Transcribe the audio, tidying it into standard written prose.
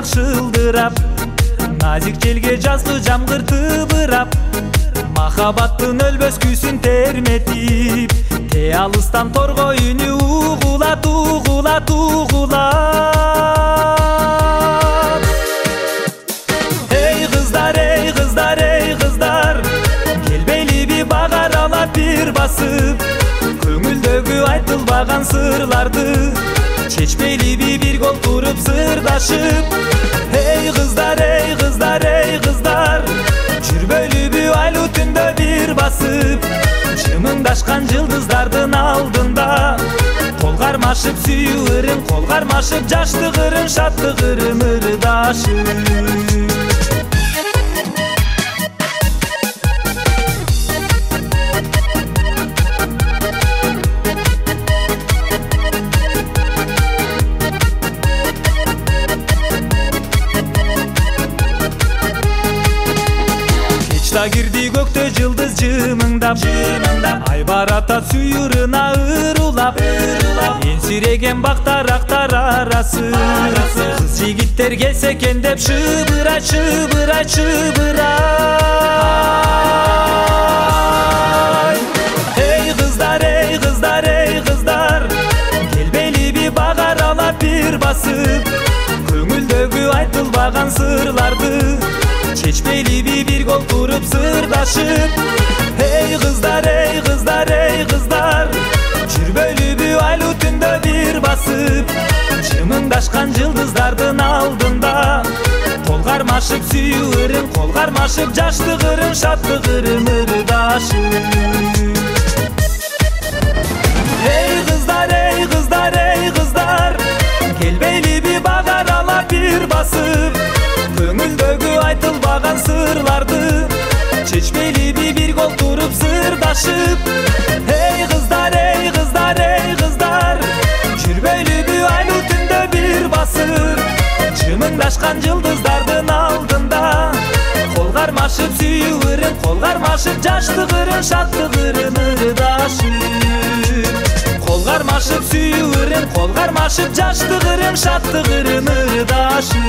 бак шылдырап, назик желге жазгы жамгыр тыбырап, махабаттын өлбөс күйсүн терметип, те алыстан торго үнү угулат угулат угулат. Эй кыздар, эй кыздар, эй кыздар, келбейли бак аралап бир басып, көңүлдөгү айтылбаган сырларды чечпейли бир гол туруп сырдашып. Эй кыздар, эй кыздар, эй кыздар, жүрбөйлүбү айлуу түндө бир басып, жымыңдашкан жылдыздардын алдында кол кармашып сүйүү ырым, кол кармашып жаштык ырым, шаттык ырым ырдашып. Кечта кирди көктө жылдыз жымыңдап, ай барата сүйүрүна ырулап, энсиреген бактарактар арасы, кыз жигиттер келсе экен деп шыбырай шыбырай шыбырай. Эй кыздар, эй кыздар, эй кыздар, келбейли бак аралап бир басып, көңүлдөгү айтылбаган сырларды чечпейли бир гол туруп сырдашып. Эй кыздар, эй кыздар, эй кыздар, жүрбөйлүбү айлуу түндө бир басып, жымыңдашкан жылдыздардын алдында кол кармашып сүйүү ырым, кол кармашып жаштык ырым, шаттык ырым ырдашып. Эй кыздар, эй кыздар, эй кыздар, келбейли бак аралап бир басып, көңүлдөгү айтылбаган сырларды чечпейли бир гол туруп сырдашып. Эй кыздар, эй кыздар, эй кыздар, жүрбөйлүбү айлуу түндө бир басып, жымыңдашкан жылдыздардын алдында кол кармашып сүйүү ырым, кол кармашып жаштык ырым, шаттык ырым ырдашып. Кол кармашып сүйүү ырым, кол кармашып жаштык ырым, шаттык ырым ырдашып.